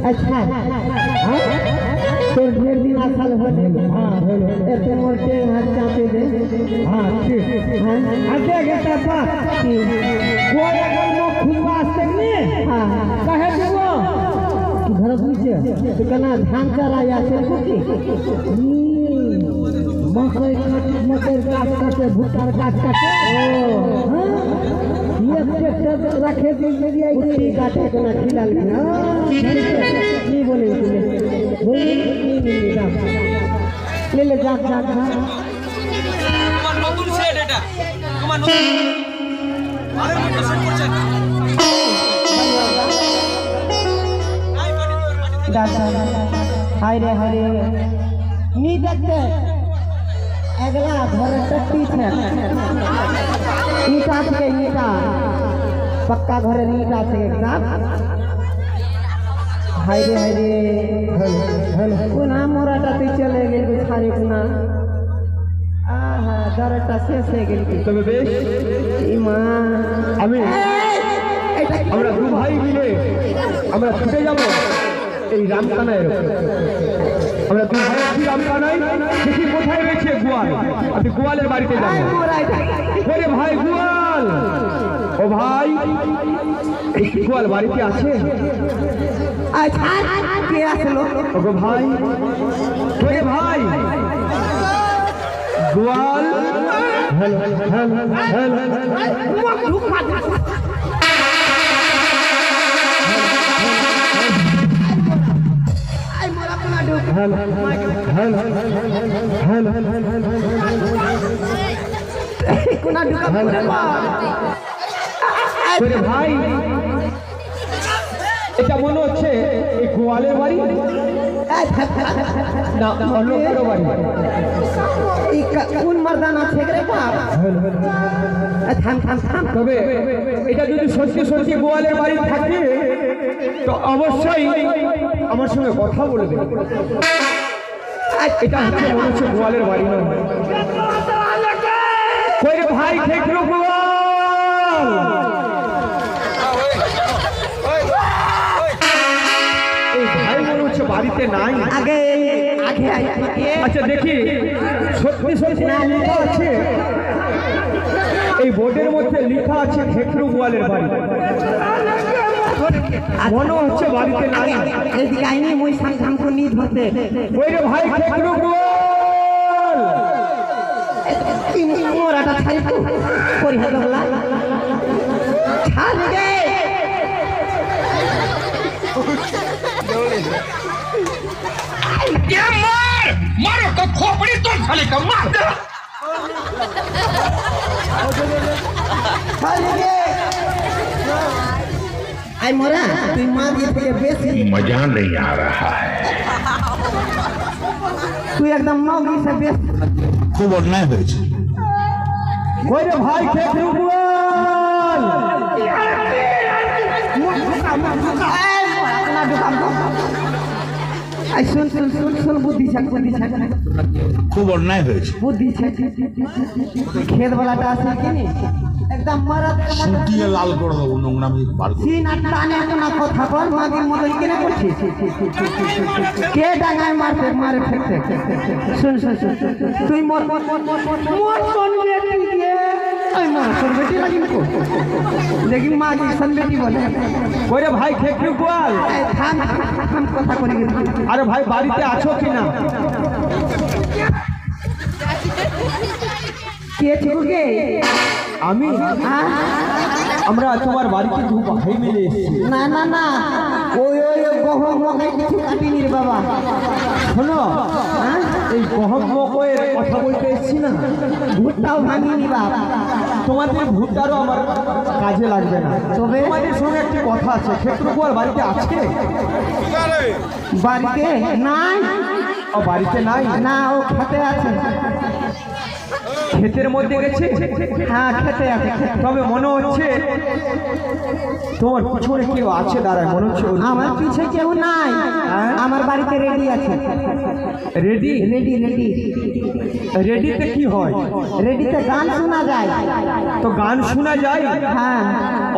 अच्छा তোর ढेर दिन आसाल होले हां एते मोटे हाथ चापे दे हां ठीक हां आगे गेटा बात की कोई अगर नो खुलवा सकने हां कहे देबो घर पीछे तो कना धान चराया से कुकी मकई काट काटे भुट्टा काट काटे ओ हां ये ट्रैक्टर रखे दिन मेरी आई कुटी काटे कना खिलाल नहीं बोले बोली नहीं जा ले जा তোমার নতুন সেট এটা তোমার নতুন আরে মতো সেট করছেন दादा हाय रे नी देखते अगला घर टट्टी छे ईटा छे ईटा पक्का घर ईटा छे एकदम हाय रे कुना मोराटा ते चले गेल बिचारी कुना आहा दरटा शेष হয়ে গেল তবে বেশ ইমা আমি আমরা দু ভাই মিলে আমরা ছুটে যাব এই রামকানায় আমরা দু ভাই আছি রামকানায় দেখি কোথায় রয়েছে গোয়াল আমি গোয়ালের বাড়িতে যাব ওরে ভাই গোয়াল ও ভাই এই গোয়াল বাড়িতে আছে আচ্ছা কে আসলো ওগো ভাই ওরে ভাই গোয়াল হেলো কোনা ঢুকা ওরে ভাই এটা মনে হচ্ছে এই গোয়ালের বাড়ি না অন্য কারো বাড়ি কোন মর্দানা ছেগরে বাপ থাম তবে এটা যদি সত্যি সত্যি গোয়ালের বাড়ি থাকে তো অবশ্যই আমার সঙ্গে কথা বলবে এটা হচ্ছে মনে হচ্ছে গোয়ালের বাড়ি নয় কই রে ভাই খেকরু গোয়াল এই ভাই মনে হচ্ছে বাড়িতে নাই আগে আচ্ছা দেখি সত্যি সত্যি লেখা আছে এই বোর্ডের মধ্যে লেখা আছে খেকরু গোয়ালের বাড়ি মনে হচ্ছে বাড়িতে নাই এদিকে আইনি মই সাংসামকো নিজ হতে ওই রে ভাই খেকরু গোয়াল কি মোরাটা ছাড়ি করি হলা ছাড় গে ये मारो तो खोपड़ी तो साले का मार आई मोरा तू मां दिए थे बेसी मजा नहीं आ रहा है तू एकदम मौगी से बेसी খুব অন্যায় হয়েছে ওই রে ভাই খেকরু গোয়াল आई सुन बुद्धि छक খুব অন্যায় হয়েছে बुद्धि छक खेत वाला डास है कि नहीं एकदम मरद শুটিয়ে লাল করে দেবো নোংরামি বার করে सीन टाने कोना কথা বল মাগির মতন কেন করছিস কে ডাঙায় মারে ফেলতে শুন তুই মোর কোন বেটি দিয়ে ওই মোর কোন বেটি লাগি না लेकिन मागी सन बेटी बोले ওই রে ভাই খেকরু গোয়াল থাম কথা করি আরে ভাই বাড়িতে আছো কি না কে ছিকে আমি আমরা তোমার বাড়িতে দু ভাই মিলে এসেছি না ওই গহম মকাই কিছু কাটিনি রে বাবা শোনো এই গহম মকয়ের কথা বলতে এসেছি না ভুট্টাও ভাঙিনি বাপ তোমাদের ভুট্টারও আমার কাজে লাগবে না তবে তোমাদের সঙ্গে একটি কথা আছে খেকরু গোয়াল বাড়িতে আছে বাড়িতে নাই ও বাড়িতে নাই না ও খেতে আছে ক্ষেতের মধ্যে গেছে হ্যাঁ খেতে আছে তবে মনে হচ্ছে তোমার পিছনে কেউ আছে দাঁড়ায় মনে হচ্ছে আমার পিছে কেউ নাই আমার বাড়িতে রেডি আছে রেডি রেডি রেডিতে কি হয়? রেডিতে গান শোনা যায়। তো গান শোনা যায়? হ্যাঁ।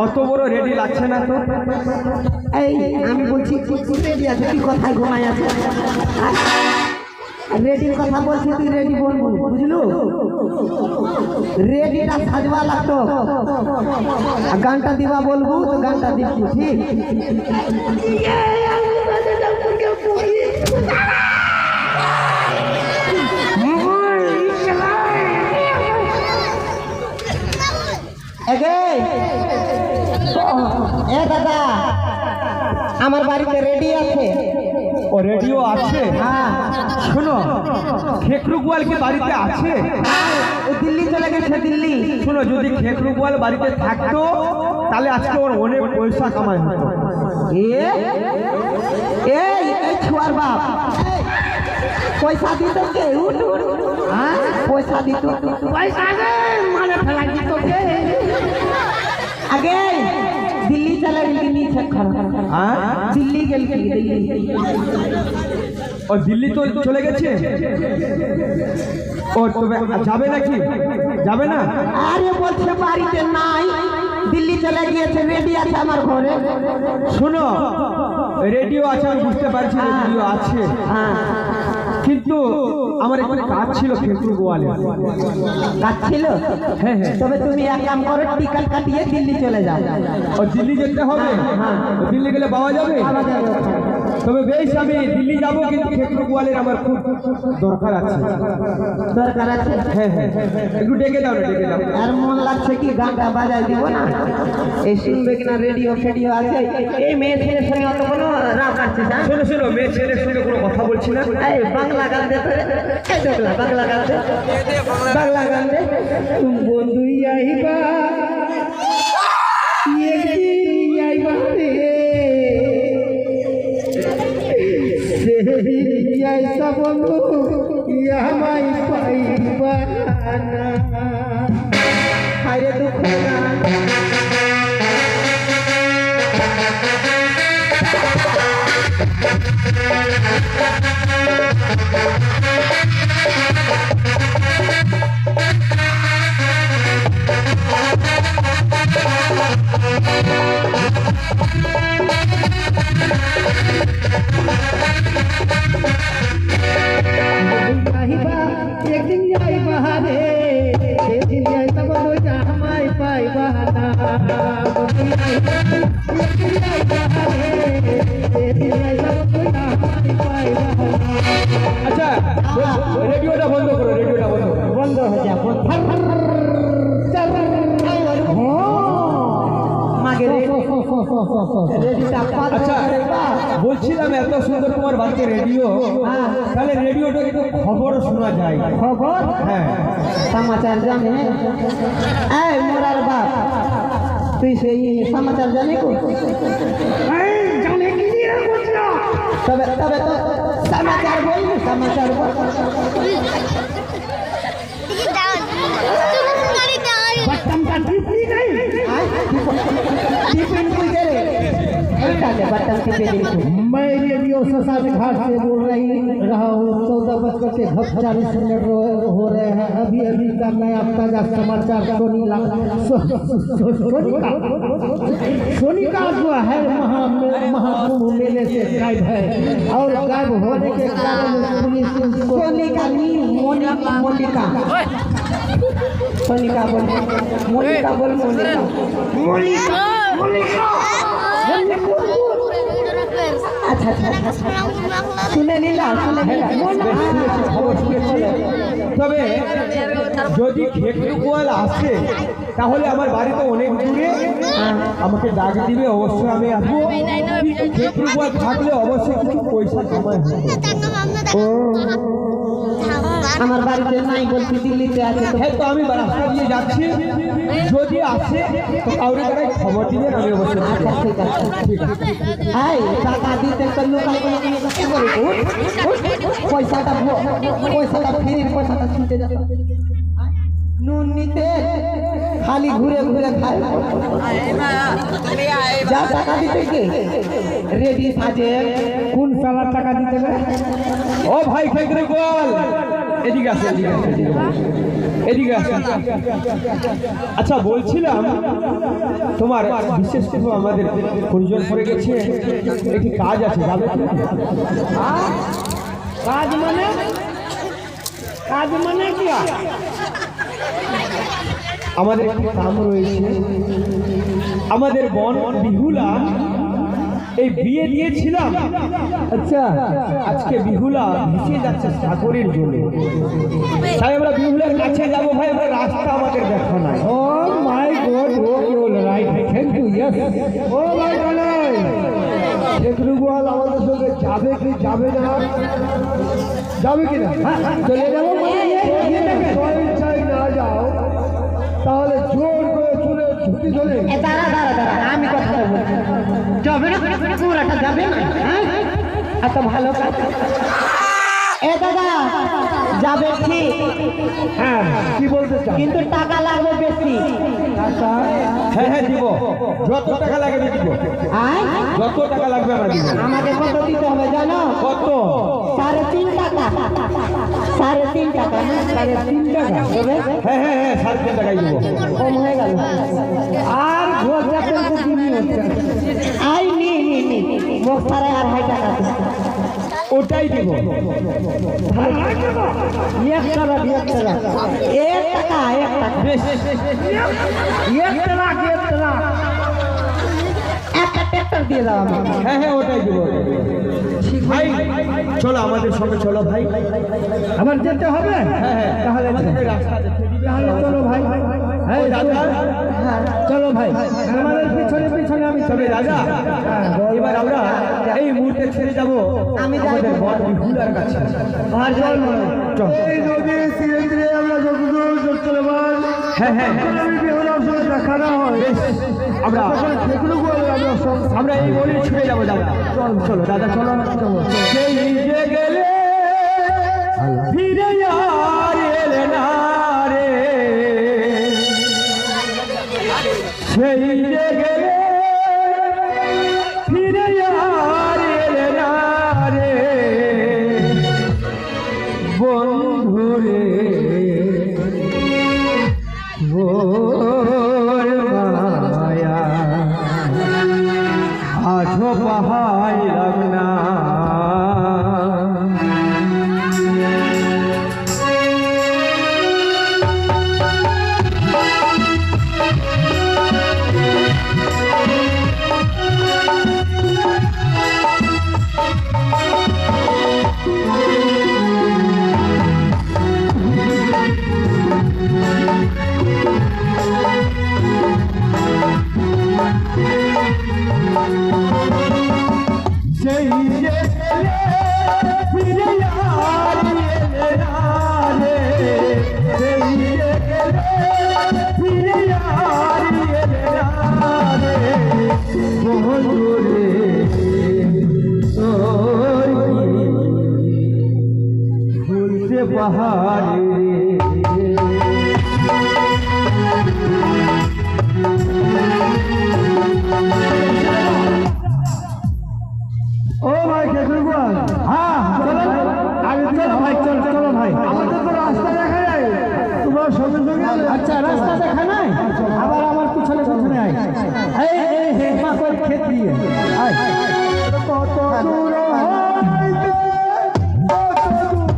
অত বড় রেডি লাগছে না তো। এই আমি বলছি রেডি আছে, তুই কোথায় ঘুমাই আছে? রেডির কথা বলছি, তুই রেডি বলবো, বুঝলু? রেডিটা সাজবা লাগতো, আর গানটা দিবা বলবো তো গানটা দিচ্ছি, ঠিক? এ দাদা, আমার বাড়িতে রেডি আছে। ও রেডিও আছে? হ্যাঁ। শোনো, খেকরু গোয়াল কি বাড়িতে আছে? ও দিল্লি চলে গেছে, দিল্লি। শোনো, যদি খেকরু গোয়াল বাড়িতে থাকতো তাহলে আজকে ওর অনেক পয়সা কামাই হতো। এই ছুয়ার বাপ, পয়সা দিত কে? পয়সা দিত, পয়সা মানে ফেলা দিত কে? আগে দিল্লি চলে গেল কি নিচে দিল্লি গেল কি? দিল্লি ও দিল্লি তো চলে গেছে। ও তবে যাবে নাকি? যাবে না? আরে বলছে বাড়িতে নাই, দিল্লি চলে গিয়েছে। রেডি আছে আমার ঘরে। শোনো, রেডিও আছে আমি বুঝতে পারছি, রেডিও আছে, কিন্তু আমার একটু কাজ ছিল খেকরু গোয়ালে। কাজ ছিল? হ্যাঁ হ্যাঁ। তবে তুমি এক কাম করো, টিকিট কাটিয়ে দিল্লি চলে যাও। ও দিল্লি যেতে হবে? ও দিল্লি গেলে পাওয়া যাবে? তবে বেশ, আমি দিল্লি যাবো, কিন্তু খেকরু গোয়ালের আমার খুব দরকার আছে। দরকার আছে? হ্যাঁ হ্যাঁ, একটু ডেকে দাও না, ডেকে দাও। আর মন লাগছে কি গানটা বাজাই দিব না? এই শুনবে কিনা? রেডিও ফেডিও আছে। এই মেয়ে ছেলের সঙ্গে অত কোনো রাগ কাটছিস? শোনো শোনো, মেয়ে ছেলের সঙ্গে কোনো কথা বলছি না। এই বাংলা গান দে তো, এই দেখলা বাংলা গান দে, বাংলা গান দে। তুমি বন্ধু আইবা একদিন আইবা রে, সেই আইসা বন্ধু আমায় পাইবা না। হায়রে দুঃখ না। একদিন যাই বাহারে, সেদিন যাই তব আমায় পাই বাহানা। একদিন যাই বাহারে, সেদিন যাই তব আমায় পাই বাহানা। আচ্ছা, রেডিওটা বন্ধ করো, রেডিওটা বন্ধ করো। বন্ধ হয়ে যাবো। আচ্ছা, বলছিলাম এত সুন্দর তোমার বাড়িতে রেডিও, তাহলে রেডিওটা কিন্তু খবরও শোনা যায়। খবর? হ্যাঁ, সমাচার জানে? এই মোরার বাপ, তুই সেই সমাচার জানি কো? জানে কি তবে তবে তো সমাচার বলবি, সমাচার বল। बटन का टिप्पणी नहीं, टिप्पणी कोई दे बटन के पे। मैं रेडियो ससाज घाट से बोल रहा हूँ। 14:40 हो रहे हैं। अभी अभी का नया ताजा समाचार सोनिका जो है महाकुंभ मेले से गायब है, और गायब होने के कारण पुलिस सोनिका नहीं, मोनिका सोनिका बोल, मोनिका बोल, मोनिका मोनिका मोनिका। अच्छा अच्छा, শুনে নিলাম, শুনে নিলাম। তবে যদি খেকরু গোয়াল আসে তাহলে আমার বাড়িতে অনেক দূরে, আমাকে ডাক দিবে, অবশ্যই আমি আসবো। খেকরু গোয়াল থাকলে অবশ্যই কিছু পয়সা কামাই হবে। আমার বাড়িতে নাই বলছি, দিল্লিতে আছে। হ্যাঁ, তো আমি রাস্তা দিয়ে যাচ্ছি, যদি আসে তো কাউরে কারে খবর দিবেন, আমি অবশ্যই। আচ্ছা ঠিক আছে, ঠিক আছে। এই টাকা দিতে তো লোকাল কোনো কি বলবো? পয়সাটা ফিরির পয়সাটা ছুটে যাবে। নুন নিতে খালি ঘুরে ঘুরে খায়। যা টাকা দিতে কে রেডি সাজে, কোন সালার টাকা দিতে? ও ভাই খেকরু গোয়াল, এদিকে আসো, এদিকে আসো, এদিকে আসো। আচ্ছা বলছিলাম তোমার বিশেষ কিছু আমাদের প্রয়োজন পড়ে গেছে, একটি কাজ আছে, যাবে কি? কাজ মানে কি হয়? আমাদের একটি কাম রয়েছে। আমাদের বন বিহুলা এই বিয়ে দিয়েছিলাম, আচ্ছা আজকে বিহুলা ভেসে যাচ্ছে সাগরের জলে, তাই আমরা বিহুলার কাছে যাবো ভাই। আমরা রাস্তা আমাদের দেখা নাই। Oh my God, oh you're right, thank you. Yes, oh my God, শেখরু গোয়াল আমাদের সঙ্গে যাবে কি যাবে না? যাবে কি না? চলে যাবো মানে স্বইচ্ছায় না যাও তাহলে জোর করে চলে ছুটি চলে। দাঁড়া দাঁড়া দাঁড়া, আমি কথা বলবো। যাবে না পুরাটা যাবে না? হ্যাঁ, এত ভালো কাজ। এ দাদা যাবে ঠিক, হ্যাঁ, কি বলতে চাও? কিন্তু টাকা লাগবে বেশি। হ্যাঁ হ্যাঁ দিব, যত টাকা লাগে আমি দিব, আয়, যত টাকা লাগবে আমরা দিব। আমাকে কত দিতে হবে জানো? কত? 3.5 টাকা। 3.5 টাকা। 3.5 টাকা দেবে? হ্যাঁ হ্যাঁ হ্যাঁ, 3.5 টাকাই দিব। কম হয়ে গেল। আর ঘর যাতে দিনই হচ্ছে। আই নি নি নি মোক 2.5 টাকা দে। ওটাই দিব। এক টাকা, এক টাকা। 1 টাকা, 1 টাকা। বেশ, এক টাকা, এক টাকা। একটা ট্রাক্টর দিয়ে দাও আমাকে। হ্যাঁ হ্যাঁ ওটাই দিব ভাই। চলো আমাদের সঙ্গে চলো ভাই। আমার যেতে হবে। হ্যাঁ হ্যাঁ, তাহলে আমাদের রাস্তা দেখে দিবে। তাহলে চলো ভাই। হ্যাঁ দাদা, চলো ভাই, আমাদের পিছনে পিছনে আমি তবে রাজা এবার আমরা এই মুহূর্তে ছেড়ে যাবো আমি যাই। আমাদের বন বিহুলার কাছে। আর যাই না। চল। এই নদী ধীরে ধীরে আমরা যতদূর চলে যাই, হ্যাঁ হ্যাঁ, বিহুলার সঙ্গে দেখা না হয়, আমরা সেগুলো বলে আমরা সব আমরা এই বলে ছুটে যাবো দাদা। চল চলো দাদা, চলো চলো। সেই যে গেলে ফিরে আর এলে না রে, সেই যে গেলে ফিরে আর এলে না রে বন্ধু রে, ওর মায়া আজও পাহাইলাম না। সেই যে গেলে ফিরে আর এলে না রে, সেই যে গেলে ফিরে আর এলে না রে বন্ধু রে, তোর ভুলতে পাহাড়ে ও ভাই খেজুর গোয়াল। হ্যাঁ চলো, আগে চলো ভাই, চলো ভাই। আমাদের তো রাস্তা দেখা যায়, তোমার সঙ্গে সঙ্গে। আচ্ছা, রাস্তা দেখা নাই, আবার আমার পিছনে পিছনে আয়। এই এই হে মাকড় খেত দিয়ে আয়। কত দূর হইতে কত দূরে